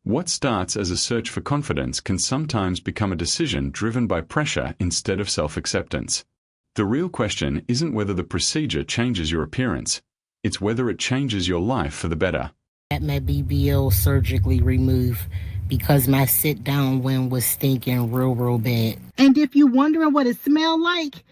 What starts as a search for confidence can sometimes become a decision driven by pressure instead of self-acceptance. The real question isn't whether the procedure changes your appearance, it's whether it changes your life for the better. Had my BBL surgically removed because my sit-down one was stinking real bad. And if you're wondering what it smelled like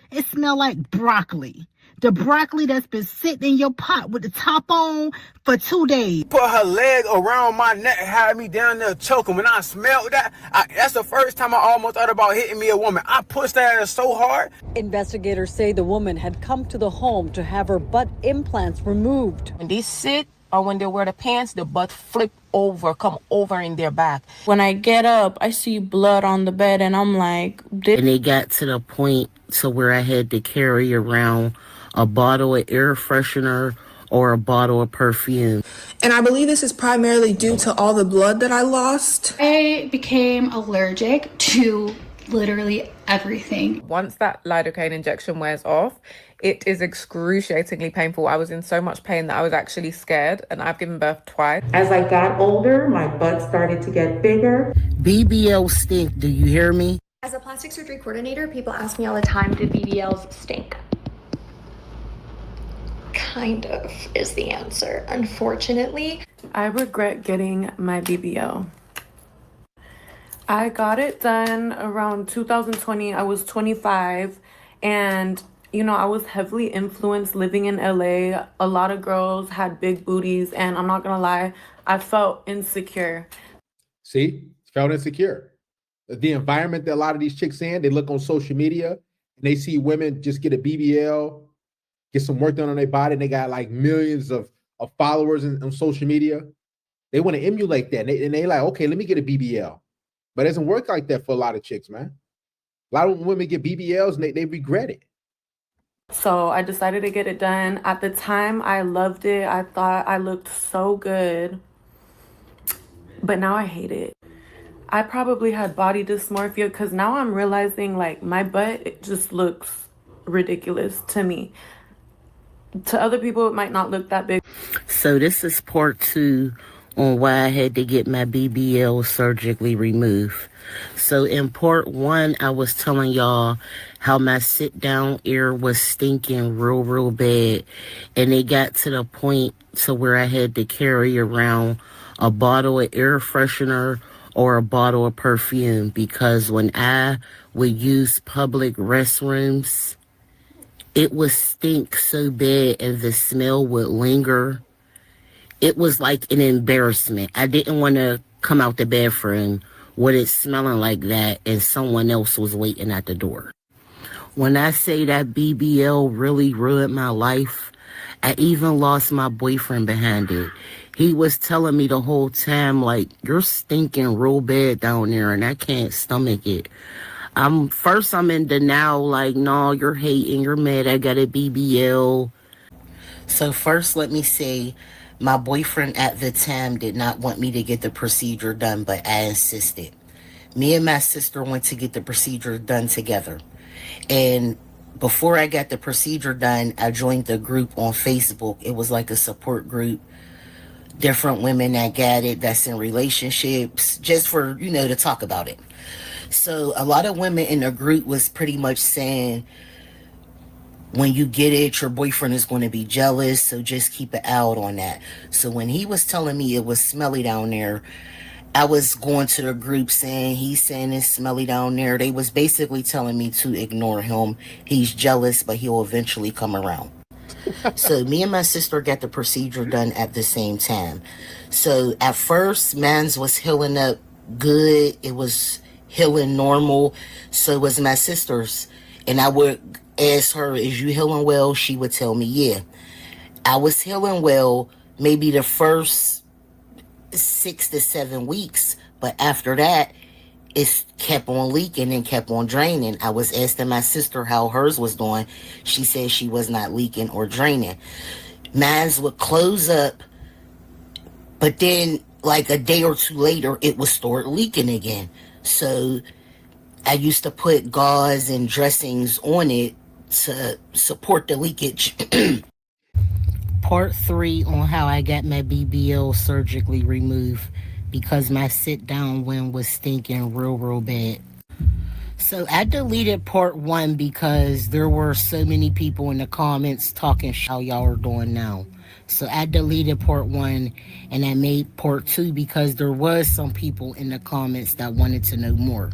broccoli. The broccoli that's been sitting in your pot with the top on for 2 days. Put her leg around my neck, had me down there choking. When I smelled that, that's the first time I almost thought about hitting me a woman. I pushed that ass so hard. Investigators say the woman had come to the home to have her butt implants removed. When they sit or when they wear the pants, the butt flip over, come over in their back. When I get up, I see blood on the bed and I'm like... And it got to the point to where I had to carry around a bottle of air freshener or a bottle of perfume. And I believe this is primarily due to all the blood that I lost. I became allergic to literally everything. Once that lidocaine injection wears off, it is excruciatingly painful. I was in so much pain that I was actually scared, and I've given birth twice. As I got older, my butt started to get bigger. BBL stink, do you hear me? As a plastic surgery coordinator, people ask me all the time, do BBLs stink? Kind of is the answer, unfortunately. I regret getting my BBL. I got it done around 2020. I was 25 and I was heavily influenced living in LA. A lot of girls had big booties and I'm not gonna lie, I felt insecure. See, felt insecure. The environment that a lot of these chicks in, they look on social media and they see women just get a BBL, get some work done on their body, and they got like millions of followers on social media. They want to emulate that. And they like, okay, let me get a BBL. But it doesn't work like that for a lot of chicks, man. A lot of women get BBLs and they regret it. So I decided to get it done. At the time, I loved it. I thought I looked so good. But now I hate it. I probably had body dysmorphia because now I'm realizing like my butt, it just looks ridiculous to me. To other people, it might not look that big. So this is part 2 on why I had to get my BBL surgically removed. So in part 1, I was telling y'all how my sit-down ear was stinking real bad. And it got to the point to where I had to carry around a bottle of air freshener or a bottle of perfume because when I would use public restrooms, it would stink so bad and the smell would linger. It was like an embarrassment. I didn't want to come out the bathroom with it smelling like that and someone else was waiting at the door. When I say that BBL really ruined my life, I even lost my boyfriend behind it. He was telling me the whole time, like, you're stinking real bad down there and I can't stomach it. First I'm in denial, like, no, you're hating, you're mad, I got a BBL. So first let me say, my boyfriend at the time did not want me to get the procedure done, but I insisted. Me and my sister went to get the procedure done together. And before I got the procedure done, I joined the group on Facebook. It was like a support group. Different women that got it, that's in relationships, just for, to talk about it. So a lot of women in the group was pretty much saying, when you get it, your boyfriend is going to be jealous, so just keep it out on that. So when he was telling me it was smelly down there, I was going to the group saying, he's saying it's smelly down there. They was basically telling me to ignore him. He's jealous, but he'll eventually come around. So me and my sister got the procedure done at the same time. So at first, mine's was healing up good. It was healing normal. So it was my sister's. And I would ask her, is you healing well? She would tell me, yeah. I was healing well maybe the first 6 to 7 weeks. But after that, it kept on leaking and kept on draining. I was asking my sister how hers was doing. She said she was not leaking or draining. Mine would close up, but then like a day or two later, it would start leaking again. So I used to put gauze and dressings on it to support the leakage. Part 3 on how I got my BBL surgically removed. because my sit down one was stinking real bad. So I deleted part 1 because there were so many people in the comments talking how y'all are doing now. So I deleted part 1 and I made part 2 because there was some people in the comments that wanted to know more.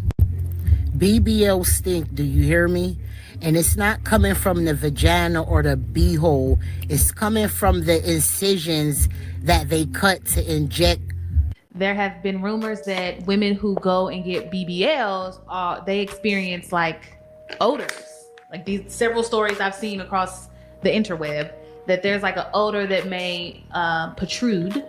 BBL stink, do you hear me? And it's not coming from the vagina or the beehole. It's coming from the incisions that they cut to inject. There have been rumors that women who go and get BBLs, they experience like odors. Like these several stories I've seen across the interweb that there's like an odor that may protrude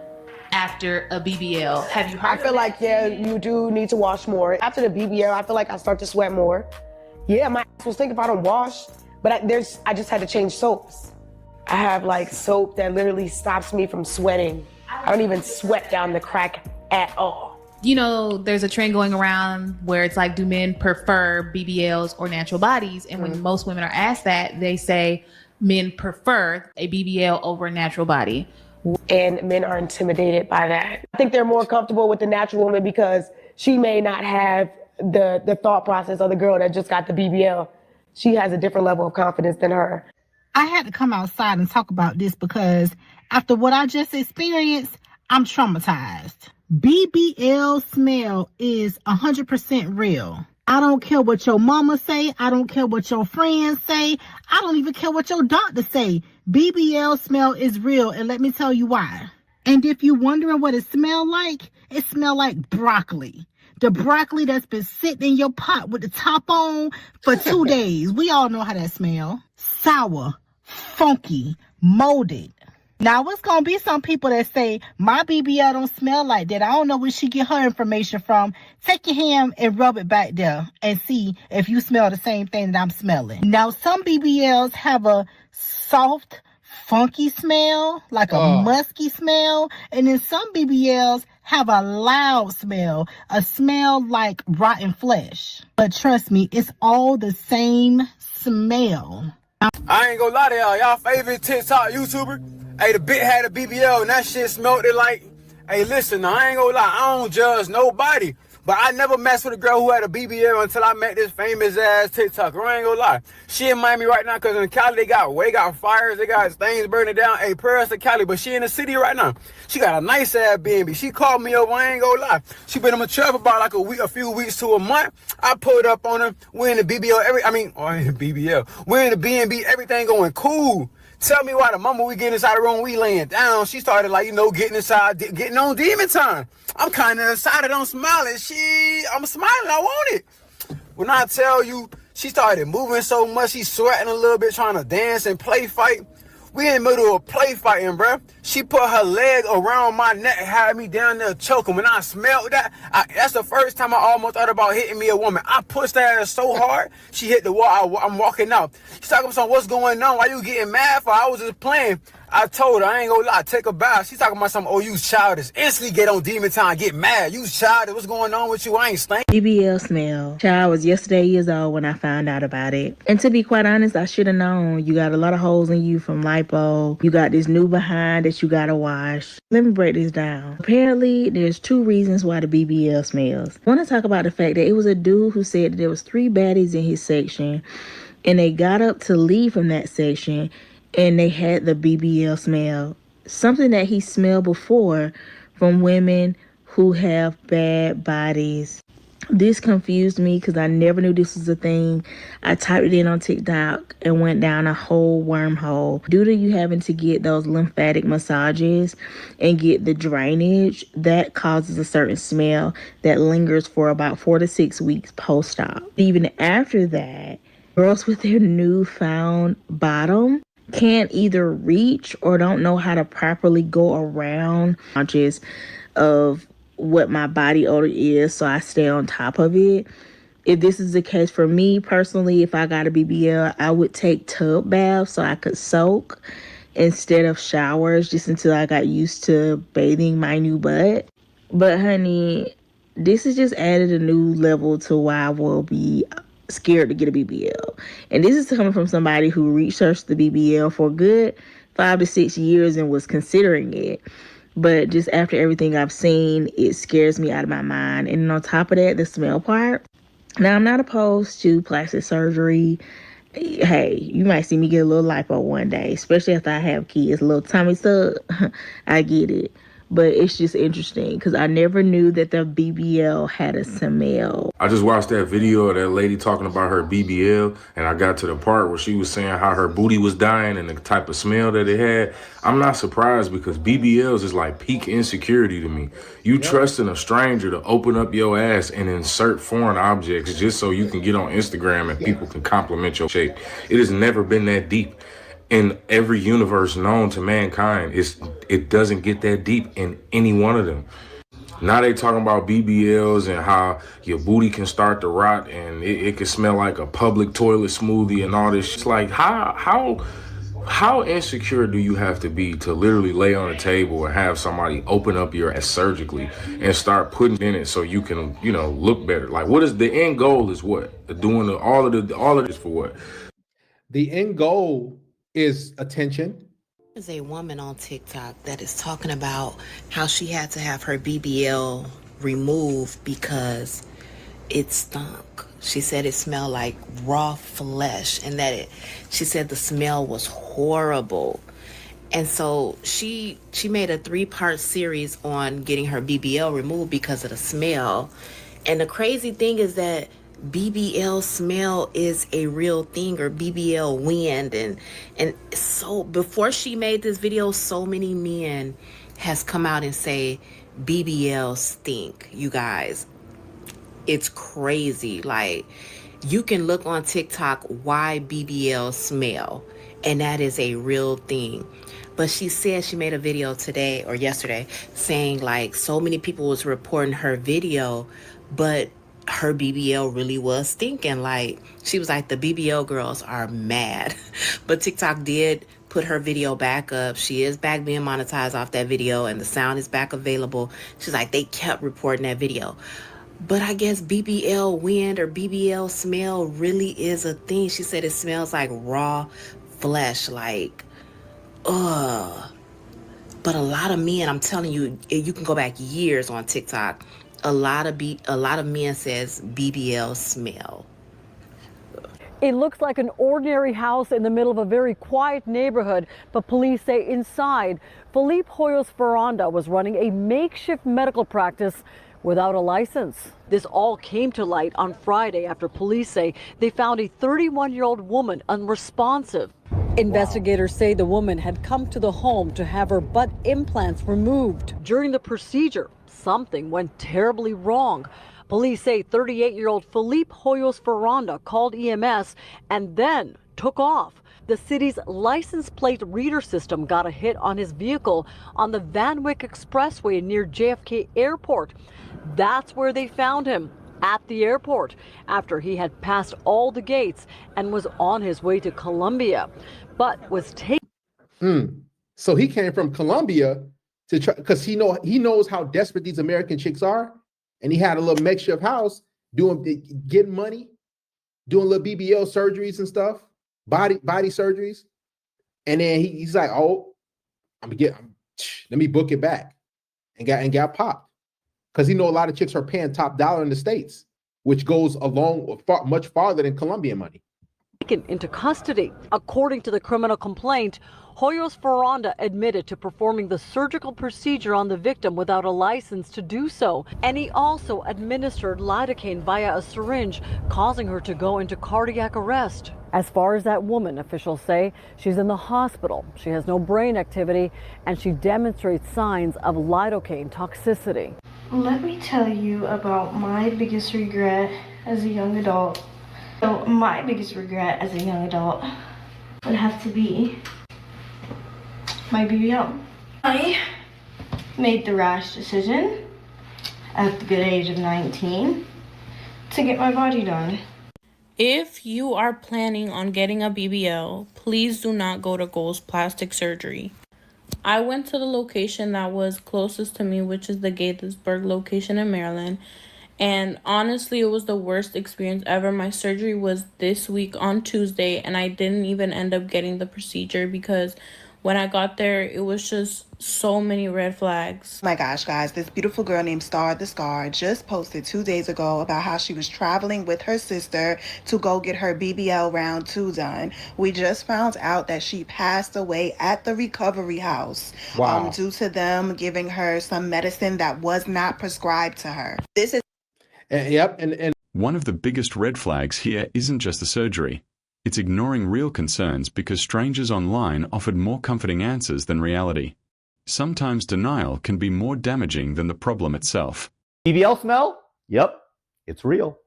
after a BBL. Have you heard? I feel like, yeah, you do need to wash more. After the BBL, I feel like I start to sweat more. Yeah, my ass will stink if I don't wash, but I just had to change soaps. I have like soap that literally stops me from sweating. I don't even sweat down the crack at all. You know, there's a trend going around where it's like, do men prefer BBLs or natural bodies? And when most women are asked that, they say men prefer a BBL over a natural body. And men are intimidated by that. I think they're more comfortable with the natural woman because she may not have the thought process of the girl that just got the BBL. She has a different level of confidence than her. I had to come outside and talk about this because after what I just experienced, I'm traumatized. BBL smell is 100% real. I don't care what your mama say. I don't care what your friends say. I don't even care what your doctor say. BBL smell is real, and let me tell you why. And if you're wondering what it smells like broccoli. The broccoli that's been sitting in your pot with the top on for 2 days. We all know how that smells. Sour, funky, molded. Now, it's going to be some people that say, my BBL don't smell like that. I don't know where she get her information from. Take your hand and rub it back there and see if you smell the same thing that I'm smelling. Now, some BBLs have a soft, funky smell, like a musky smell. And then some BBLs have a loud smell, a smell like rotten flesh. But trust me, it's all the same smell. I ain't gonna lie to y'all. Y'all favorite TikTok YouTuber? Hey, the bitch had a BBL and that shit smelled it like, hey, listen, I ain't gonna lie. I don't judge nobody. But I never messed with a girl who had a BBL until I met this famous ass TikToker. I ain't gonna lie. She in Miami right now because in Cali they got fires, they got things burning down. Hey, prayers to Cali, but she in the city right now. She got a nice ass B&B. She called me over, I ain't gonna lie. She been in my trap about like a few weeks to a month. I pulled up on her. We're in the BBL, We're in the B&B, everything going cool. Tell me why the moment we get inside the room, we laying down. She started like, getting inside, getting on demon time. I'm kind of excited. I'm smiling. I'm smiling. I want it. When I tell you, she started moving so much, she's sweating a little bit, trying to dance and play fight. We in the middle of play fighting, bruh. She put her leg around my neck, had me down there choking. When I smelled that, that's the first time I almost thought about hitting me a woman. I pushed that ass so hard, she hit the wall. I'm walking out. She's talking about what's going on? Why you getting mad for? I was just playing. I told her, I ain't gonna lie, take a bow. She's talking about something, you childish. Instantly get on demon time, get mad. You childish, what's going on with you? I ain't stink. BBL smell. Child, was yesterday years old when I found out about it. And to be quite honest, I should have known. You got a lot of holes in you from lipo. You got this new behind that you gotta wash. Let me break this down. Apparently, there's 2 reasons why the BBL smells. I want to talk about the fact that it was a dude who said that there was 3 baddies in his section, and they got up to leave from that section, and they had the BBL smell. Something that he smelled before from women who have bad bodies. This confused me because I never knew this was a thing. I typed it in on TikTok and went down a whole wormhole. Due to you having to get those lymphatic massages and get the drainage, that causes a certain smell that lingers for about 4 to 6 weeks post-op. Even after that, girls with their newfound bottom can't either reach or don't know how to properly go around conscious of what my body odor is, so I stay on top of it. If this is the case for me personally, if I got a BBL, I would take tub baths so I could soak instead of showers just until I got used to bathing my new butt. But honey, this has just added a new level to why I will be scared to get a BBL. And this is coming from somebody who researched the BBL for a good 5 to 6 years and was considering it. But just after everything I've seen, it scares me out of my mind. And on top of that, the smell part. Now, I'm not opposed to plastic surgery. Hey, you might see me get a little lipo one day, especially after I have kids. A little tummy tuck, I get it. But it's just interesting because I never knew that the BBL had a smell. I just watched that video of that lady talking about her BBL, and I got to the part where she was saying how her booty was dying and the type of smell that it had. I'm not surprised because BBLs is like peak insecurity to me. You trusting a stranger to open up your ass and insert foreign objects just so you can get on Instagram and people can compliment your shape. It has never been that deep. In every universe known to mankind, it doesn't get that deep in any one of them. Now they talking about BBLs and how your booty can start to rot and it can smell like a public toilet smoothie and all this. It's like how insecure do you have to be to literally lay on a table and have somebody open up your ass surgically and start putting in it so you can, look better? Like, what is the end goal? Is what doing all of this for what? The end goal is attention. There's a woman on TikTok that is talking about how she had to have her BBL removed because it stunk. She said it smelled like raw flesh and that she said the smell was horrible. And so she made a 3-part series on getting her BBL removed because of the smell. And the crazy thing is that BBL smell is a real thing, or BBL wind, and so before she made this video, so many men has come out and say BBL stink. You guys, it's crazy. Like, you can look on TikTok why BBL smell, and that is a real thing. But she said she made a video today or yesterday saying like so many people was reporting her video, but her BBL really was stinking. Like, she was like, the BBL girls are mad. But TikTok did put her video back up. She is back being monetized off that video and the sound is back available. She's like, they kept reporting that video. But I guess BBL wind or BBL smell really is a thing. She said it smells like raw flesh, like, ugh. But a lot of men, I'm telling you, you can go back years on TikTok. A lot of men says BBL smell. It looks like an ordinary house in the middle of a very quiet neighborhood, but police say inside, Philippe Hoyos Ferranda was running a makeshift medical practice without a license. This all came to light on Friday after police say they found a 31-year-old woman unresponsive. Investigators say the woman had come to the home to have her butt implants removed. During the procedure, something went terribly wrong. Police say 38-year-old Philippe Hoyos Ferranda called EMS and then took off. The city's license plate reader system got a hit on his vehicle on the Van Wyck Expressway near JFK Airport. That's where they found him, at the airport, after he had passed all the gates and was on his way to Colombia, but was taken. So he came from Colombia to try, because he knows how desperate these American chicks are, and he had a little makeshift house getting money, doing little BBL surgeries and stuff, body surgeries, and then he's like, oh, let me book it back, and got popped. Because a lot of chicks are paying top dollar in the States, which goes much farther than Colombian money. Taken into custody. According to the criminal complaint, Hoyos Ferranda admitted to performing the surgical procedure on the victim without a license to do so. And he also administered lidocaine via a syringe, causing her to go into cardiac arrest. As far as that woman, officials say, she's in the hospital. She has no brain activity, and she demonstrates signs of lidocaine toxicity. Let me tell you about my biggest regret as a young adult. So my biggest regret as a young adult would have to be my BBL. I made the rash decision at the good age of 19 to get my body done. If you are planning on getting a BBL, please do not go to Ghost Plastic Surgery. I went to the location that was closest to me, which is the Gaithersburg location in Maryland. And honestly, it was the worst experience ever. My surgery was this week on Tuesday, and I didn't even end up getting the procedure because When I got there, it was just so many red flags. Oh my gosh, guys, this beautiful girl named Star the Scar just posted 2 days ago about how she was traveling with her sister to go get her BBL round 2 done. We just found out that she passed away at the recovery house. Wow. Due to them giving her some medicine that was not prescribed to her. This is and one of the biggest red flags here isn't just the surgery. It's ignoring real concerns because strangers online offered more comforting answers than reality. Sometimes denial can be more damaging than the problem itself. BBL smell? Yep, it's real.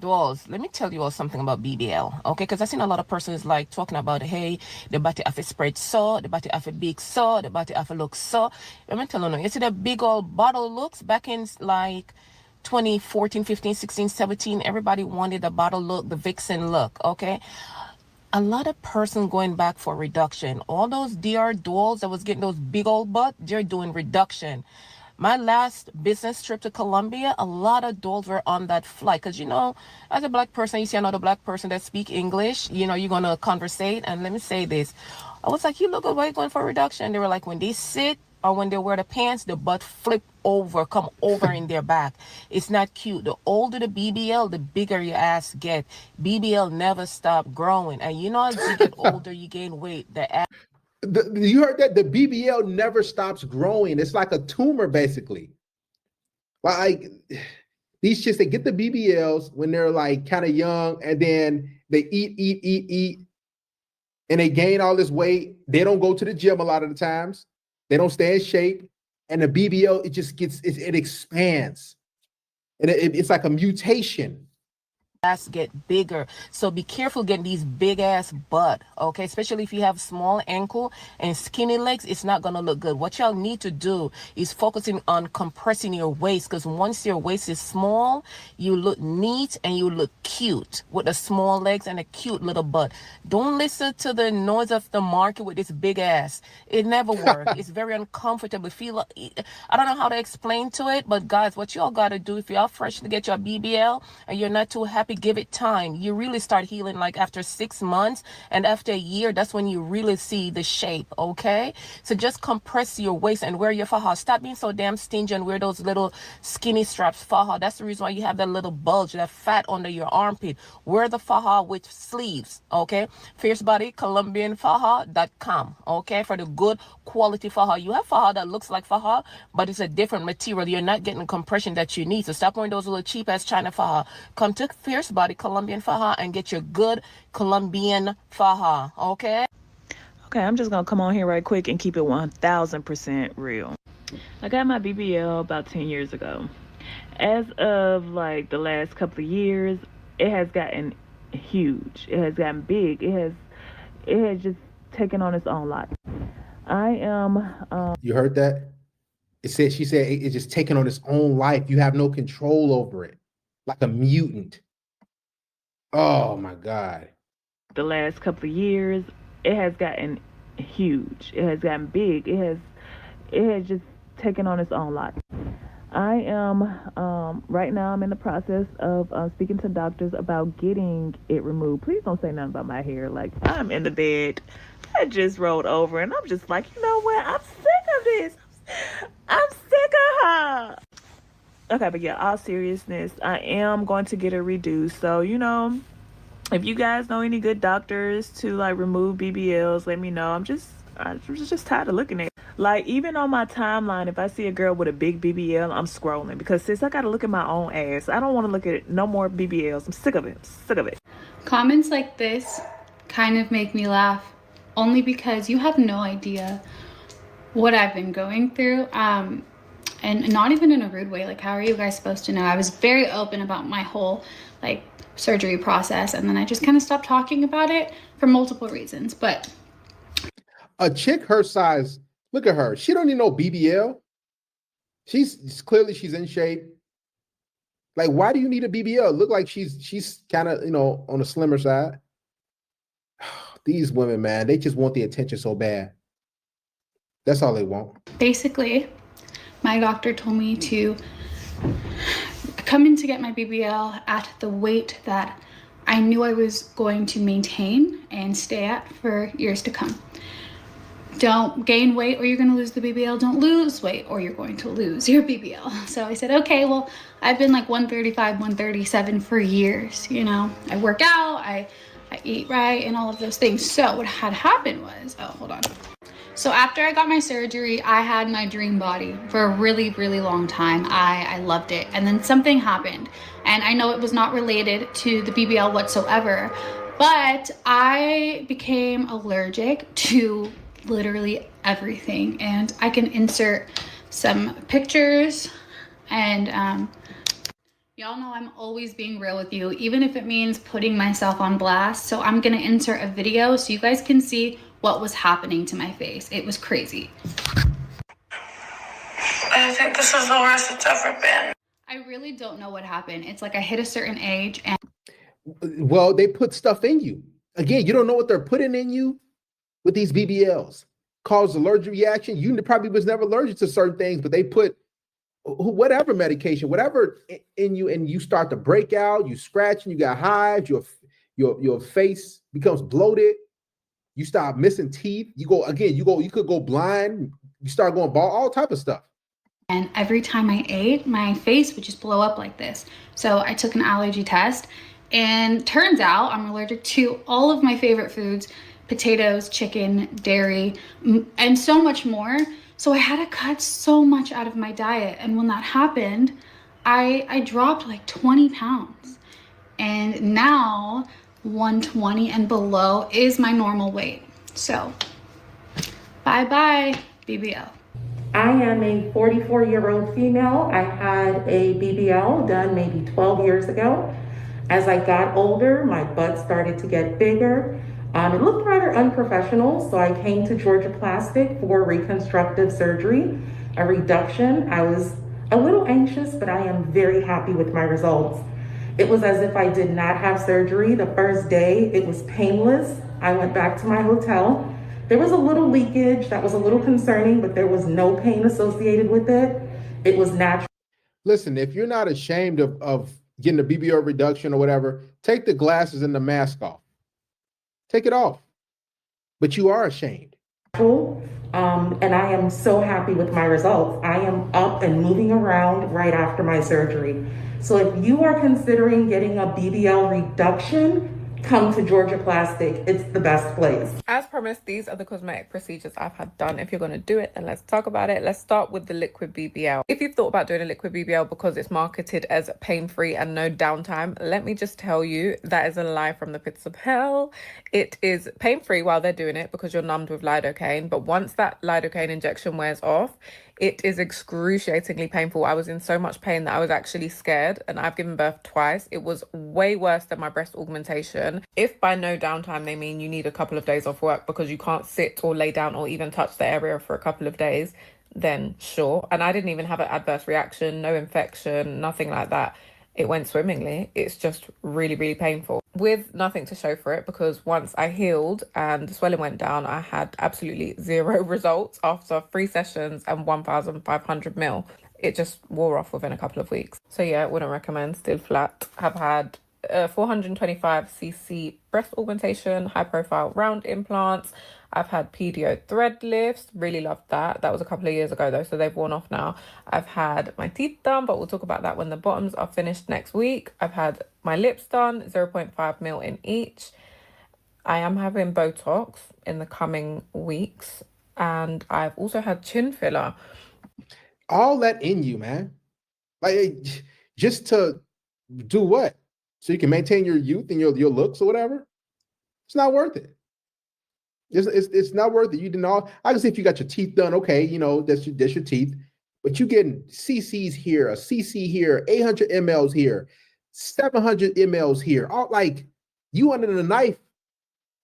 Dolls, let me tell you all something about BBL, okay? Because I've seen a lot of persons like talking about, hey, the body have a spread so, the body have a big so, the body have a look so. Let me tell you, you see the big old bottle looks back in like 2014, 15, 16, 17, everybody wanted the bottle look, the vixen look, okay? A lot of person going back for reduction. All those DR dolls that was getting those big old butt, they're doing reduction. My last business trip to Colombia, a lot of dolls were on that flight. Because, you know, as a black person, you see another black person that speak English, you know, you're going to conversate. And let me say this. I was like, you look good, why are you going for reduction? They were like, when they sit or when they wear the pants, the butt flip over, come over in their back. It's not cute. The older the BBL, the bigger your ass get. BBL never stop growing. And you know, as you get older, you gain weight. The ass. You heard that? The BBL never stops growing. It's like a tumor, basically. Like these chicks, they get the BBLs when they're like kind of young, and then they eat, and they gain all this weight. They don't go to the gym a lot of the times. They don't stay in shape, and the BBL, it just gets, it expands, and it's like a mutation. Ass get bigger, so be careful getting these big ass butt, okay? Especially if you have small ankle and skinny legs, it's not gonna look good. What y'all need to do is focusing on compressing your waist, because once your waist is small, you look neat and you look cute with the small legs and a cute little butt. Don't listen to the noise of the market with this big ass. It never works. It's very uncomfortable. Feel, I don't know how to explain to it, but guys, what y'all gotta do if y'all fresh to get your BBL and you're not too happy, give it time. You really start healing like after 6 months, and after a year, that's when you really see the shape, okay? So just compress your waist and wear your faja. Stop being so damn stingy and wear those little skinny straps faja. That's the reason why you have that little bulge, that fat under your armpit. Wear the faja with sleeves, okay? FierceBodyColombianFaja.com, okay? For the good quality faja. You have faja that looks like faja, but it's a different material. You're not getting the compression that you need. So stop wearing those little cheap ass China faja. Come to Fierce Body Colombian faja and get your good Colombian faja, okay? Okay, I'm just gonna come on here right quick and keep it 1000% real. I got my BBL about 10 years ago. As of like the last couple of years, it has gotten huge. It has gotten big. It has just taken on its own life. I am You heard that? She said it's just taking on its own life. You have no control over it. Like a mutant. Oh my God. The last couple of years, it has gotten huge. It has gotten big. It has just taken on its own life. I am right now I'm in the process of speaking to doctors about getting it removed. Please don't say nothing about my hair. Like, I'm in the bed. I just rolled over and I'm just like, you know what? I'm sick of this. I'm sick of her. Okay, but yeah, all seriousness, I am going to get it reduced. So, you know, if you guys know any good doctors to like remove BBLs, let me know. I'm just tired of looking at it. Like, even on my timeline, if I see a girl with a big BBL, I'm scrolling, because sis, I gotta look at my own ass. I don't want to look at no more BBLs. I'm sick of it. Sick of it. Comments like this kind of make me laugh, only because you have no idea what I've been going through. And not even in a rude way. Like, how are you guys supposed to know? I was very open about my whole like surgery process, and then I just kind of stopped talking about it for multiple reasons. But a chick her size, look at her. She don't need no BBL. She's clearly in shape. Like, why do you need a BBL? Look like she's kind of, you know, on the slimmer side. These women, man, they just want the attention so bad. That's all they want. basically, my doctor told me to come in to get my BBL at the weight that I knew I was going to maintain and stay at for years to come. don't gain weight or you're going to lose the BBL. Don't lose weight or you're going to lose your BBL. So I said, okay, well, I've been like 135, 137 for years. You know, I work out, I eat right and all of those things. So what had happened was, oh, hold on. So after I got my surgery, I had my dream body for a really, really long time. I loved it. And then something happened. And I know it was not related to the BBL whatsoever, but I became allergic to literally everything. And I can insert some pictures. And y'all know I'm always being real with you, even if it means putting myself on blast. So I'm gonna insert a video so you guys can see what was happening to my face. It was crazy. I think this is the worst it's ever been. I really don't know what happened. It's like I hit a certain age and... Well, they put stuff in you. Again, you don't know what they're putting in you with these BBLs. Cause allergic reaction. You probably was never allergic to certain things, but they put whatever medication, whatever in you, and you start to break out, you scratch and you got hives, your face becomes bloated. You start missing teeth. You could go blind. You start going bald, all type of stuff. And every time I ate, my face would just blow up like this. So I took an allergy test and turns out I'm allergic to all of my favorite foods, potatoes, chicken, dairy, and so much more. So I had to cut so much out of my diet. And when that happened, I dropped like 20 pounds. And now 120 and below is my normal weight. So bye-bye BBL. I am a 44-year-old female. I had a BBL done maybe 12 years ago. As I got older, my butt started to get bigger. It looked rather unprofessional, so I came to Georgia Plastic for reconstructive surgery, a reduction. I was a little anxious, but I am very happy with my results. It was as if I did not have surgery. The first day, it was painless. I went back to my hotel. There was a little leakage that was a little concerning, but there was no pain associated with it. It was natural. Listen, if you're not ashamed of getting a BBL reduction or whatever, take the glasses and the mask off. Take it off. But you are ashamed. And I am so happy with my results. I am up and moving around right after my surgery. So if you are considering getting a BBL reduction, come to Georgia Plastic. It's the best place. As promised, these are the cosmetic procedures I've had done. If you're going to do it, then let's talk about it. Let's start with the liquid BBL. If you've thought about doing a liquid BBL because it's marketed as pain-free and no downtime, let me just tell you that is a lie from the pits of hell. It is pain-free while they're doing it because you're numbed with lidocaine, but once that lidocaine injection wears off, it is excruciatingly painful. I was in so much pain that I was actually scared, and I've given birth twice. It was way worse than my breast augmentation. If by no downtime they mean you need a couple of days off work because you can't sit or lay down or even touch the area for a couple of days, then sure. And I didn't even have an adverse reaction, no infection, nothing like that. It went swimmingly. It's just really, really painful with nothing to show for it, because once I healed and the swelling went down, I had absolutely zero results after 3 sessions and 1,500 mil. It just wore off within a couple of weeks. So yeah, wouldn't recommend. Still flat. Have had 425cc breast augmentation, high profile round implants. I've had PDO thread lifts, really loved that. That was a couple of years ago though, so they've worn off now. I've had my teeth done, but we'll talk about that when the bottoms are finished next week. I've had my lips done, 0.5 mil in each. I am having Botox in the coming weeks, and I've also had chin filler. All that in you, man. Like, just to do what? So you can maintain your youth and your looks or whatever? It's not worth it. It's not worth it. You didn't all. I can see if you got your teeth done, okay, you know, that's your teeth. But you getting CCs here, a CC here, 800 mLs here, 700 mLs here. All like you under the knife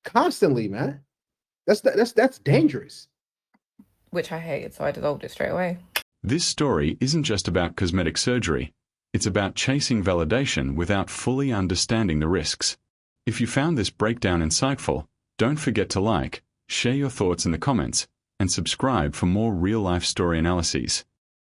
constantly, man. That's dangerous. Which I hated, so I dissolved it straight away. This story isn't just about cosmetic surgery. It's about chasing validation without fully understanding the risks. If you found this breakdown insightful, don't forget to like, share your thoughts in the comments, and subscribe for more real-life story analyses.